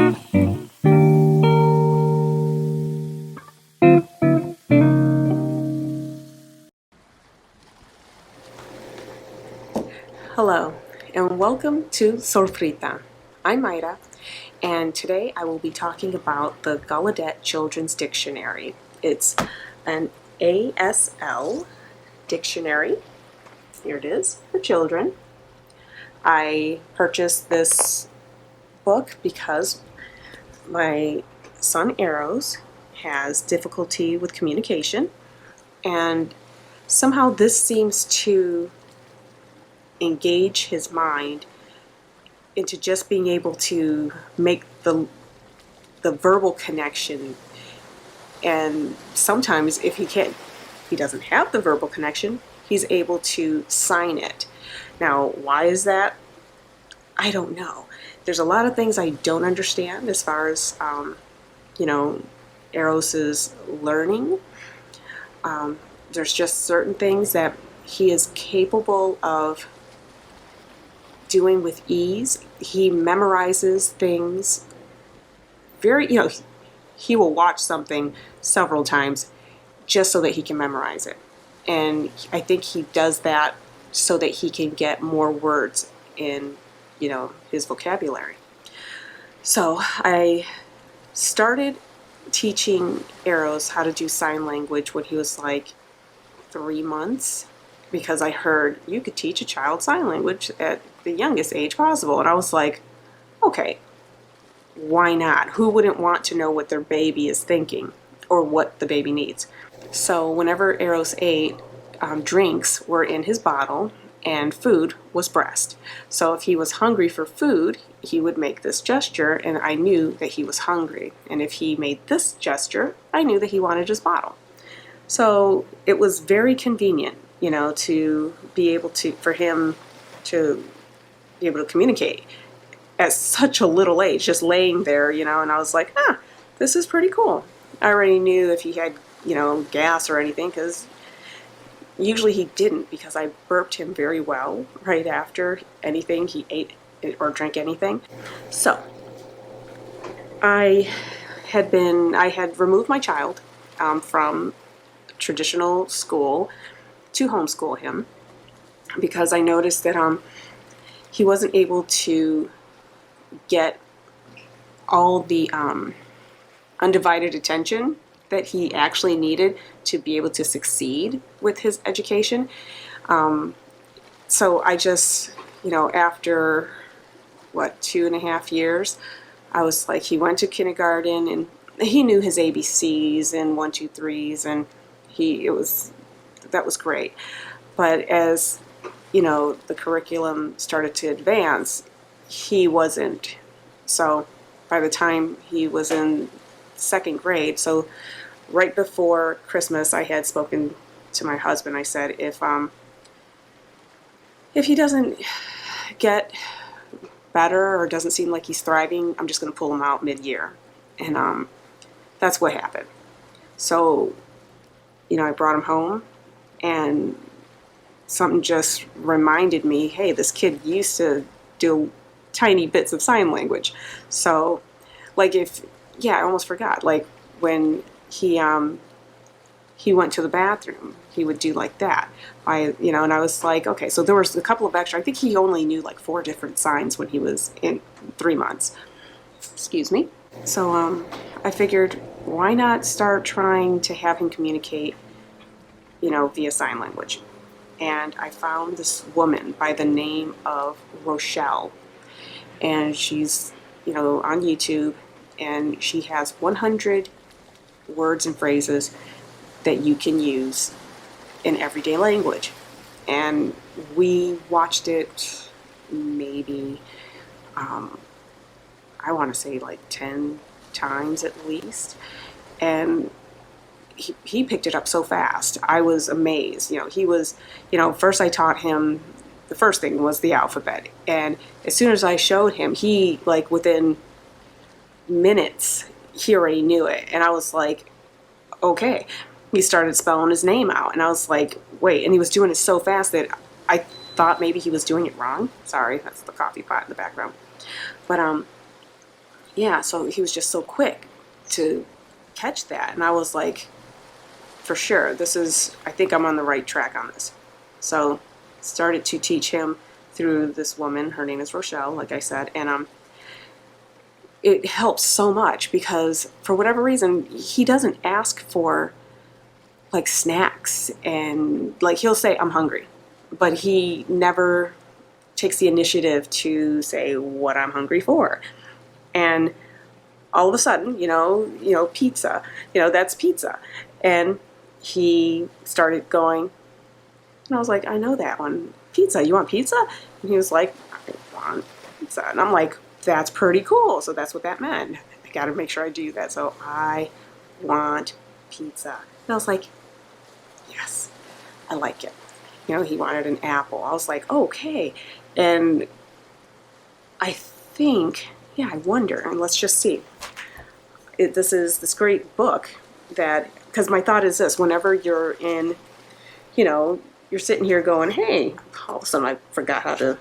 Hello, and welcome to Sorprita. I'm Mayra, and today I will be talking about the Gallaudet Childrens Dictionary. It's an ASL dictionary. Here it is, for children. I purchased this book because my son Eros has difficulty with communication, and somehow this seems to engage his mind into just being able to make the verbal connection. And sometimes if he doesn't have the verbal connection, he's able to sign it. Now, why is that? I don't know. There's a lot of things I don't understand as far as Eros's learning. There's just certain things that he is capable of doing with ease. He memorizes things he will watch something several times just so that he can memorize it. And I think he does that so that he can get more words in, his vocabulary. So I started teaching Eros how to do sign language when he was like 3 months, because I heard you could teach a child sign language at the youngest age possible. And I was like, okay, why not? Who wouldn't want to know what their baby is thinking or what the baby needs? So whenever Eros ate, drinks were in his bottle and food was breast. So if he was hungry for food, he would make this gesture and I knew that he was hungry. And if he made this gesture, I knew that he wanted his bottle. So it was very convenient, to be able to, for him to be able to communicate at such a little age, just laying there, and I was like, this is pretty cool. I already knew if he had, gas or anything, because usually he didn't, because I burped him very well right after anything he ate or drank anything. So I had removed my child from traditional school to homeschool him, because I noticed that he wasn't able to get all the undivided attention that he actually needed to be able to succeed with his education. So I just, after 2.5 years, I was like, he went to kindergarten and he knew his ABCs and 1, 2, 3s, and that was great. But as the curriculum started to advance, he wasn't. So by the time he was in 2nd grade, so right before Christmas, I had spoken to my husband. I said, if he doesn't get better or doesn't seem like he's thriving, I'm just going to pull him out mid-year. And that's what happened. So, I brought him home, and something just reminded me, hey, this kid used to do tiny bits of sign language. So, I almost forgot. Like when he went to the bathroom, he would do like that. And I was like, okay, so there was a couple of extra. I think he only knew like 4 different signs when he was in 3 months. Excuse me. So I figured, why not start trying to have him communicate, via sign language. And I found this woman by the name of Rochelle. And she's, on YouTube, and she has 100 words and phrases that you can use in everyday language. And we watched it maybe, I want to say like 10 times at least. And he picked it up so fast. I was amazed. He was, first I taught him, the first thing was the alphabet. And as soon as I showed him, he, like within minutes, he already knew it. And I was like, okay. He started spelling his name out. And I was like, wait. And he was doing it so fast that I thought maybe he was doing it wrong. Sorry, that's the coffee pot in the background. But yeah, so he was just so quick to catch that. And I was like, for sure, I think I'm on the right track on this. So started to teach him through this woman. Her name is Rochelle, like I said. And it helps so much because for whatever reason, he doesn't ask for like snacks. And like he'll say, I'm hungry. But he never takes the initiative to say what I'm hungry for. And all of a sudden, pizza, that's pizza. And he started going, and I was like, I know that one. Pizza, you want pizza? And he was like, I want pizza. And I'm like, that's pretty cool. So that's what that meant. I got to make sure I do that. So I want pizza. And I was like, yes, I like it. He wanted an apple. I was like, okay. And I think, I wonder, and let's just see. This is this great book that, because my thought is this, whenever you're in, you're sitting here going, hey, all of a sudden I forgot how to,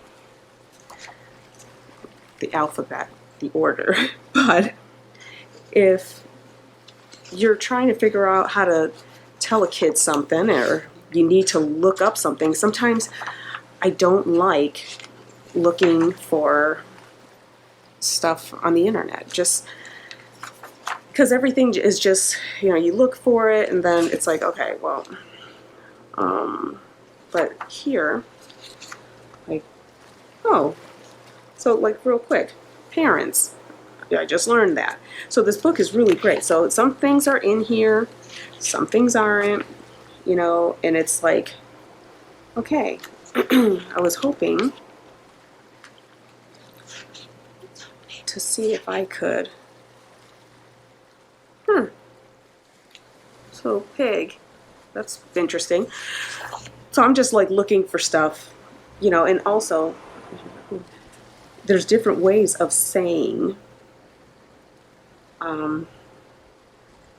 the alphabet, the order. But if you're trying to figure out how to tell a kid something, or you need to look up something, sometimes I don't like looking for stuff on the internet, just because everything is just, you look for it and then it's like, okay, well, but here, like, oh, so like real quick, parents, I just learned that. So this book is really great. So some things are in here, some things aren't, and it's like, okay, I was hoping to see if I could. So pig, that's interesting. So I'm just like looking for stuff, and also there's different ways of saying.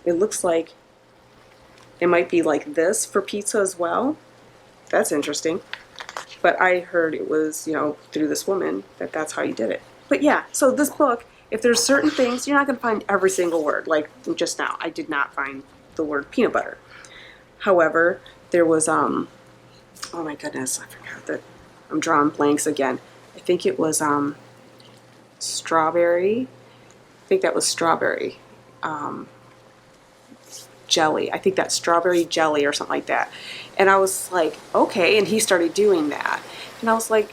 It looks like it might be like this for pizza as well. That's interesting. But I heard it was, through this woman that's how you did it. But yeah, so this book, if there's certain things, you're not going to find every single word. Like just now, I did not find the word peanut butter. However, there was, oh my goodness, I forgot that. I'm drawing blanks again. I think it was strawberry. I think that was strawberry jelly. I think that's strawberry jelly or something like that. And I was like, okay. And he started doing that. And I was like,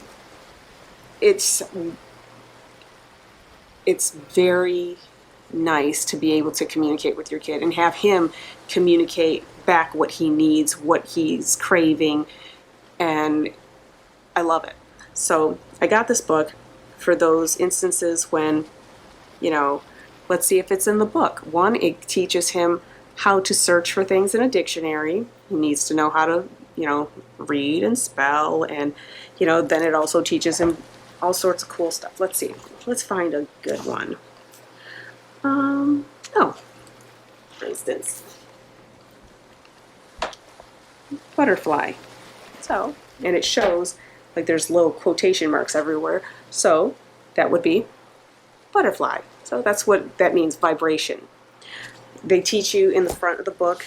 it's very nice to be able to communicate with your kid and have him communicate back what he needs, what he's craving. And I love it. So I got this book for those instances when, let's see if it's in the book. One, it teaches him how to search for things in a dictionary. He needs to know how to, read and spell. And, then it also teaches him all sorts of cool stuff. Let's see. Let's find a good one. For instance, butterfly. So, and it shows, like there's little quotation marks everywhere. So that would be butterfly. So that's what that means, vibration. They teach you in the front of the book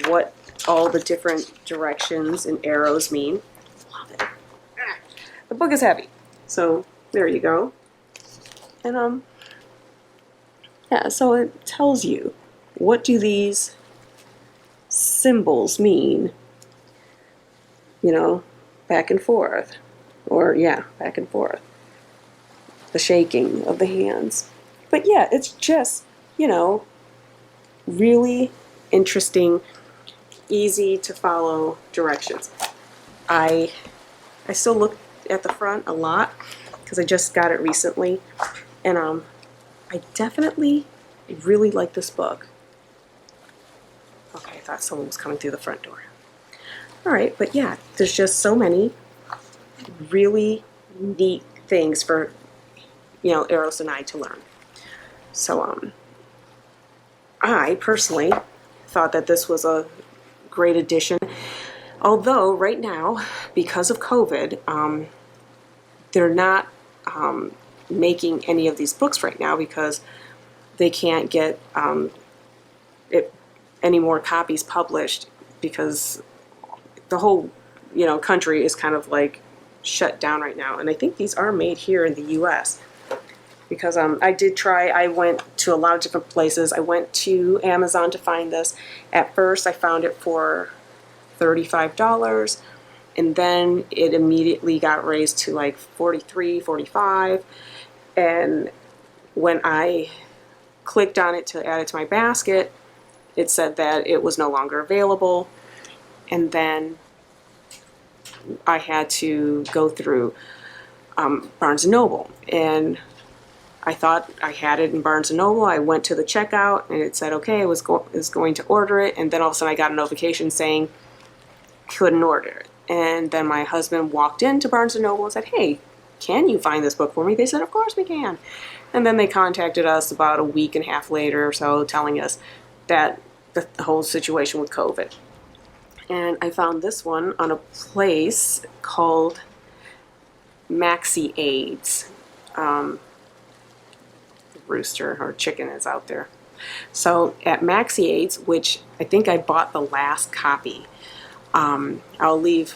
what all the different directions and arrows mean. Love it. The book is heavy. So there you go. And so it tells you, what do these symbols mean? Back and forth. Or back and forth. The shaking of the hands. But yeah, it's just, really interesting, easy to follow directions. I still look at the front a lot because I just got it recently, and I definitely really like this book. Okay, I thought someone was coming through the front door. All right, but yeah, there's just so many really neat things for Eros and I to learn. So I personally thought that this was a great addition. Although right now, because of COVID, they're not making any of these books right now because they can't get any more copies published because the whole, country is kind of like shut down right now. And I think these are made here in the U.S. because I went to a lot of different places. I went to Amazon to find this. At first, I found it for $35, and then it immediately got raised to like $43, $45. And when I clicked on it to add it to my basket, it said that it was no longer available. And then I had to go through Barnes & Noble. And I thought I had it in Barnes & Noble. I went to the checkout and it said, okay, I was going to order it. And then all of a sudden I got a notification saying couldn't order it. And then my husband walked into Barnes & Noble and said, hey, can you find this book for me? They said, of course we can. And then they contacted us about a week and a half later or so telling us that the whole situation with COVID. And I found this one on a place called Maxi Aids. Rooster or chicken is out there. So at Maxi Aids, which I think I bought the last copy, I'll leave,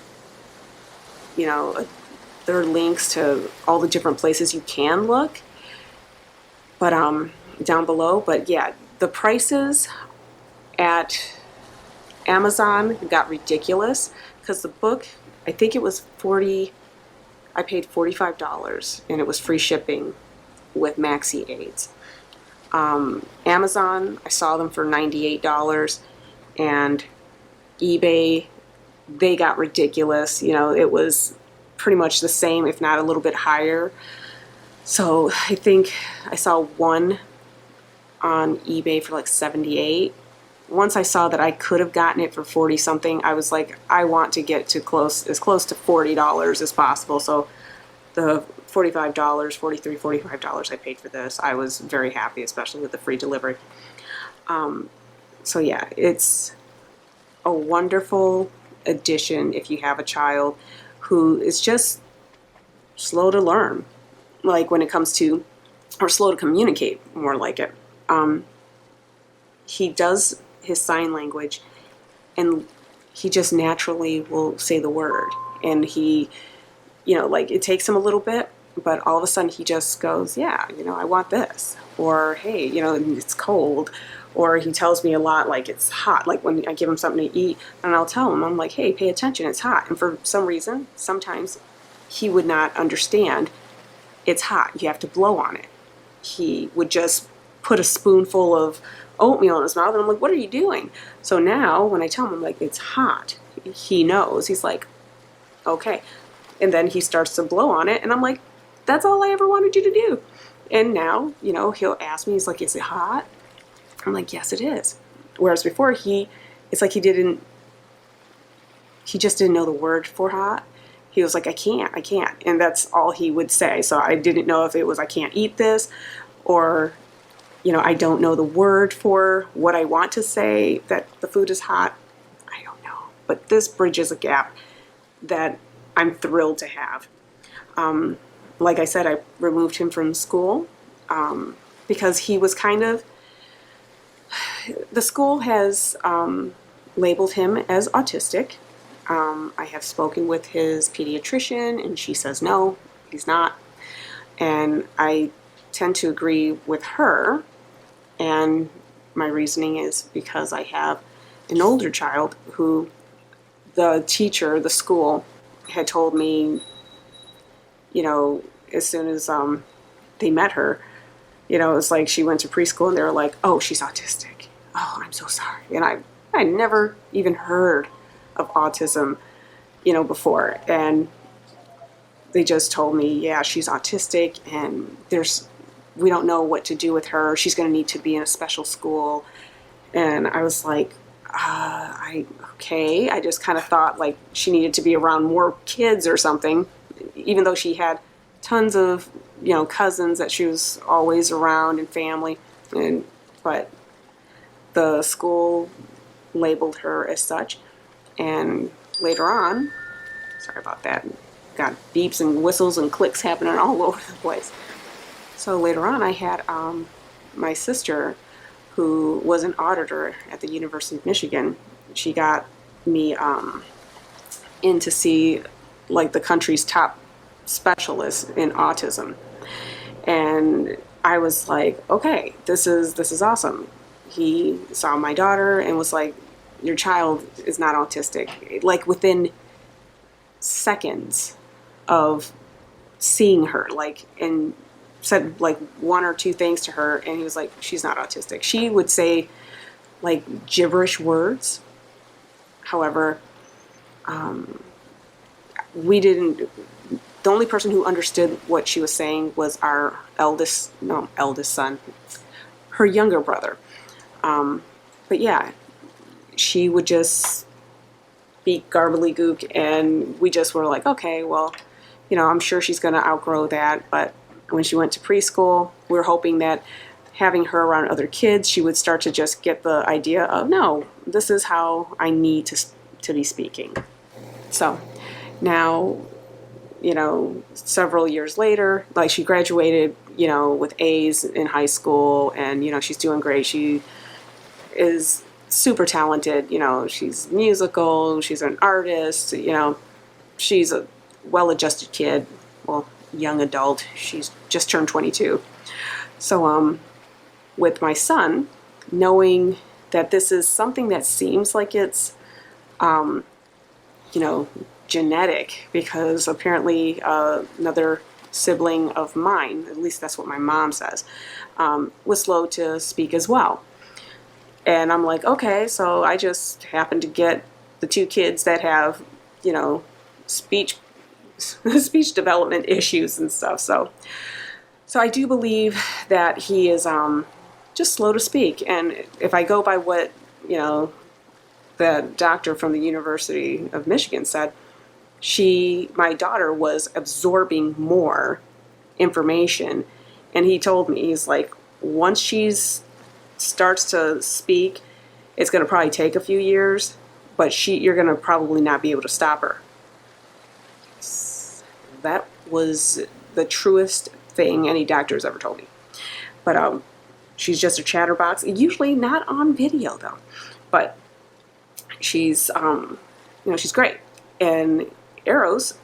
there are links to all the different places you can look, but down below. But yeah, the prices at Amazon got ridiculous because the book, I think it was I paid $45 and it was free shipping with Maxi Aids. Amazon, I saw them for $98, and eBay, they got ridiculous. It was pretty much the same, if not a little bit higher. So I think I saw one on eBay for like $78. Once I saw that I could have gotten it for 40 something, I was like, I want to get as close to $40 as possible. So the $45, $43, $45 I paid for this, I was very happy, especially with the free delivery. So yeah, it's a wonderful addition if you have a child who is just slow to learn, like when it comes to, or slow to communicate, more like it. He does his sign language, and he just naturally will say the word. And he, like it takes him a little bit, but all of a sudden he just goes, yeah, I want this. Or, hey, it's cold. Or he tells me a lot, like it's hot. Like when I give him something to eat, and I'll tell him, I'm like, hey, pay attention, it's hot. And for some reason, sometimes he would not understand it's hot. You have to blow on it. He would just put a spoonful of oatmeal in his mouth, and I'm like, what are you doing? So now when I tell him, I'm like, it's hot, he knows. He's like, okay. And then he starts to blow on it, and I'm like, that's all I ever wanted you to do. And now, he'll ask me, he's like, is it hot? I'm like, yes, it is. Whereas before, it's like he just didn't know the word for hot. He was like, I can't. And that's all he would say. So I didn't know if it was, I can't eat this, or, I don't know the word for what I want to say, that the food is hot. I don't know. But this bridges a gap that I'm thrilled to have. Like I said, I removed him from school because he was the school has labeled him as autistic. I have spoken with his pediatrician, and she says no, he's not. And I tend to agree with her, and my reasoning is because I have an older child who the teacher, the school, had told me, as soon as they met her, it's like she went to preschool and they were like, oh, she's autistic. Oh, I'm so sorry. And I never even heard of autism, before. And they just told me, yeah, she's autistic, and we don't know what to do with her. She's going to need to be in a special school. And I was like, okay. I just kind of thought like she needed to be around more kids or something, even though she had tons of, cousins that she was always around and family. But the school labeled her as such. And later on, sorry about that, got beeps and whistles and clicks happening all over the place. So later on, I had my sister, who was an auditor at the University of Michigan. She got me in to see like the country's top specialists in autism, and I was like, okay, this is awesome. He saw my daughter and was like, your child is not autistic. Like within seconds of seeing her, like, and said like one or two things to her, and he was like, she's not autistic. She would say like gibberish words. However, we didn't, the only person who understood what she was saying was our eldest son, her younger brother. But yeah, she would just speak garbly gook, and we just were like, okay, well, I'm sure she's going to outgrow that. But when she went to preschool, we were hoping that having her around other kids, she would start to just get the idea of, no, this is how I need to be speaking. So now, several years later, like she graduated, with A's in high school, and, she's doing great. She is super talented, she's musical, she's an artist, she's a well-adjusted kid, well, young adult. She's just turned 22. So, with my son, knowing that this is something that seems like it's, genetic, because apparently another sibling of mine, at least that's what my mom says, was slow to speak as well. And I'm like, okay, so I just happen to get the two kids that have, speech speech development issues and stuff. So I do believe that he is just slow to speak. And if I go by what, the doctor from the University of Michigan said, my daughter was absorbing more information. And he told me, he's like, once she's starts to speak, it's going to probably take a few years, but you're going to probably not be able to stop her. That was the truest thing any doctor's ever told me. But she's just a chatterbox, usually not on video though. But she's she's great. And Eros,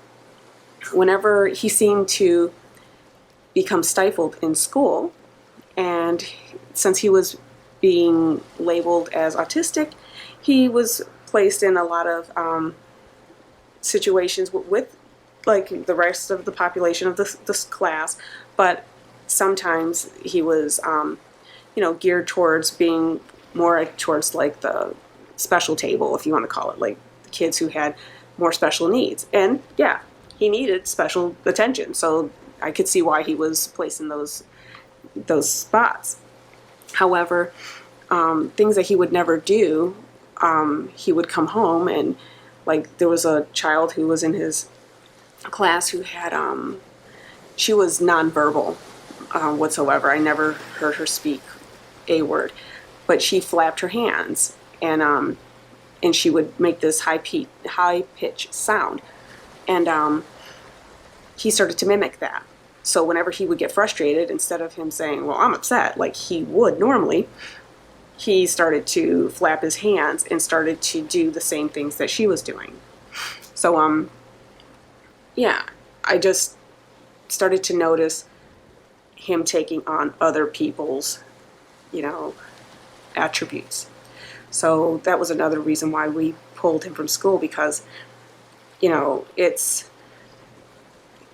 whenever he seemed to become stifled in school, and since he was being labeled as autistic, he was placed in a lot of situations with like the rest of the population of this class, but sometimes he was geared towards being more towards like the special table, if you want to call it, like kids who had more special needs. And yeah, he needed special attention, so I could see why he was placed in those spots. However, things that he would never do, he would come home, and like there was a child who was in his class who had she was nonverbal whatsoever. I never heard her speak a word, but she flapped her hands, and she would make this high pitch sound, and he started to mimic that. So whenever he would get frustrated, instead of him saying, well, I'm upset, like he would normally, he started to flap his hands and started to do the same things that she was doing. So, yeah, I just started to notice him taking on other people's, attributes. So that was another reason why we pulled him from school, because, it's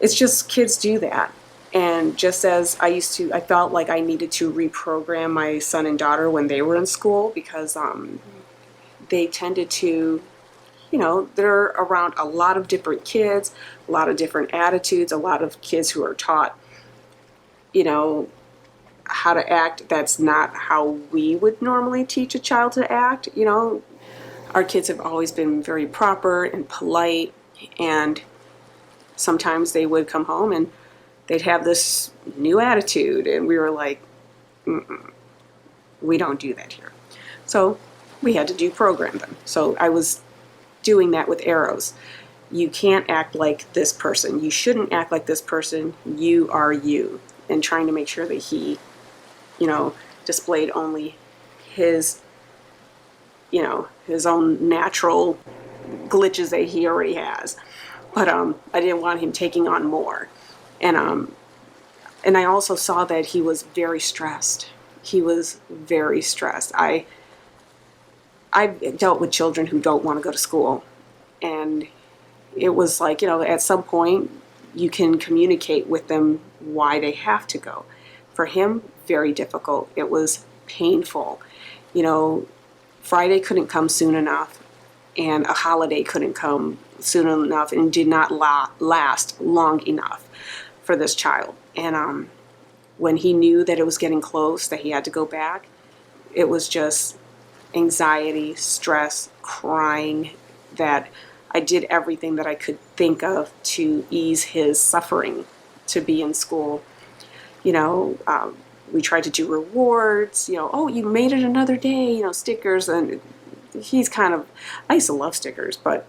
just kids do that. And just as I felt like I needed to reprogram my son and daughter when they were in school, because they tended to, they're around a lot of different kids, a lot of different attitudes, a lot of kids who are taught, how to act. That's not how we would normally teach a child to act. Our kids have always been very proper and polite, and sometimes they would come home and they'd have this new attitude, and we were like, we don't do that here. So we had to deprogram them. So I was doing that with Eros. You can't act like this person. You shouldn't act like this person. You are you. and trying to make sure that he, displayed only his, his own natural glitches that he already has. But I didn't want him taking on more. And I also saw that he was very stressed. He was very stressed. I've dealt with children who don't want to go to school. And it was like, at some point you can communicate with them why they have to go. For him, very difficult. It was painful. Friday couldn't come soon enough, and a holiday couldn't come soon enough, and did not last long enough for this child. And when he knew that it was getting close, that he had to go back, it was just anxiety, stress, crying, that I did everything that I could think of to ease his suffering to be in school. We tried to do rewards, oh, you made it another day, stickers. And he's kind of, I used to love stickers, but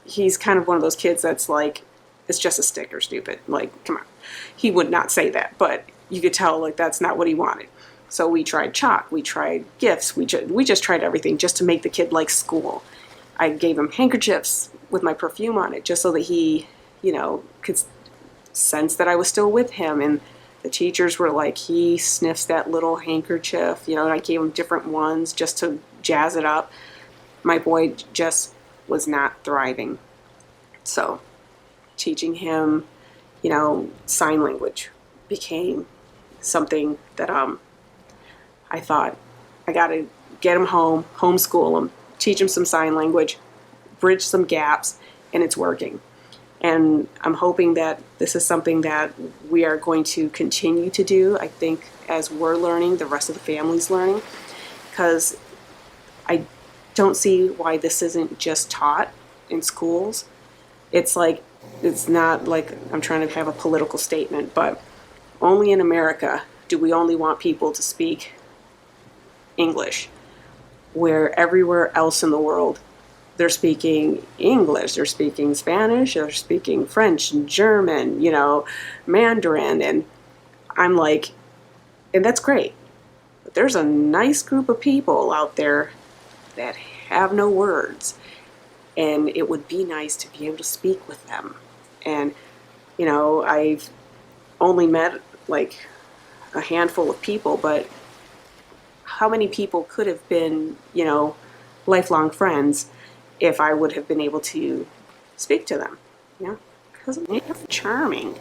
he's kind of one of those kids that's like, it's just a sticker, stupid. Like, come on. He would not say that, but you could tell, like, that's not what he wanted. So we tried chalk, we tried gifts, we just tried everything just to make the kid like school. I gave him handkerchiefs with my perfume on it just so that he, could sense that I was still with him. And the teachers were like, he sniffs that little handkerchief, and I gave him different ones just to jazz it up. My boy just was not thriving. So teaching him, sign language became something that I thought, I got to get him home, homeschool him, teach him some sign language, bridge some gaps, and it's working. And I'm hoping that this is something that we are going to continue to do. I think as we're learning, the rest of the family's learning, because I don't see why this isn't just taught in schools. It's not like I'm trying to have a political statement, but only in America do we only want people to speak English, where everywhere else in the world they're speaking English, they're speaking Spanish, they're speaking French and German, Mandarin. And I'm like, and that's great. But there's a nice group of people out there that have no words. And it would be nice to be able to speak with them. And, I've only met like a handful of people, but how many people could have been, lifelong friends if I would have been able to speak to them? Because they're charming.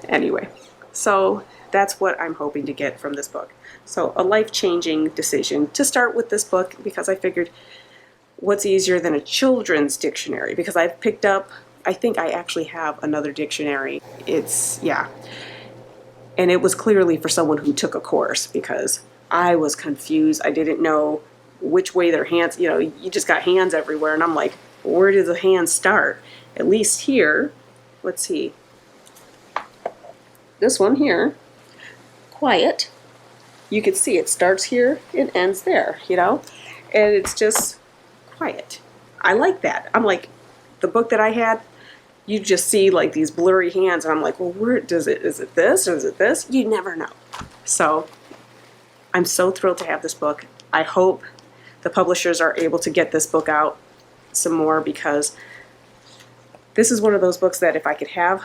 Anyway, so that's what I'm hoping to get from this book. So a life-changing decision to start with this book, because I figured, what's easier than a children's dictionary? Because I've picked up, I think I actually have another dictionary. And it was clearly for someone who took a course, because I was confused. I didn't know which way their hands, you just got hands everywhere. And I'm like, where do the hands start? At least here, let's see. This one here, quiet. You can see it starts here, it ends there, and it's just quiet. I like that. I'm like, the book that I had, you just see like these blurry hands, and I'm like, well, where is it this or is it this? You never know. So I'm so thrilled to have this book. I hope the publishers are able to get this book out some more, because this is one of those books that if I could have,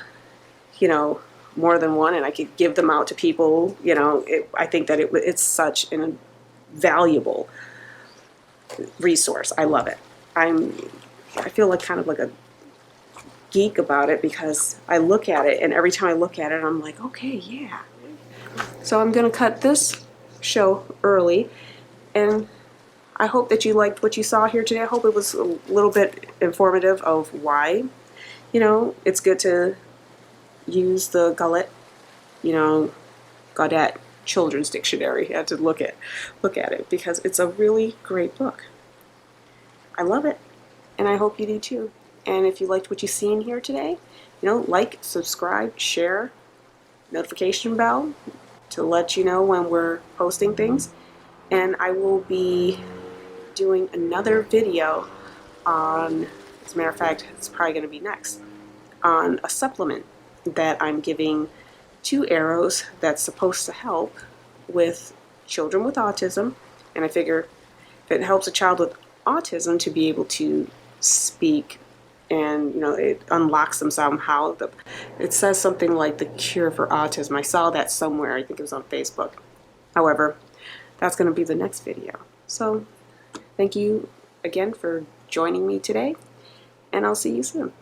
more than one, and I could give them out to people, I think that it's such a valuable resource. I love it. I feel like kind of like a geek about it, because I look at it, and every time I look at it, I'm like, okay, yeah. So I'm going to cut this show early, and I hope that you liked what you saw here today. I hope it was a little bit informative of why, it's good to use the Gallaudet Childrens Dictionary. You had to look at it, because it's a really great book. I love it, and I hope you do too. And if you liked what you've seen here today, like, subscribe, share, notification bell to let you know when we're posting things. And I will be doing another video on, as a matter of fact, it's probably going to be next, on a supplement that I'm giving 2 arrows that's supposed to help with children with autism. And I figure if it helps a child with autism to be able to speak, and it unlocks them somehow. It says something like the cure for autism. I saw that somewhere. I think it was on Facebook. However, that's going to be the next video. So thank you again for joining me today, and I'll see you soon.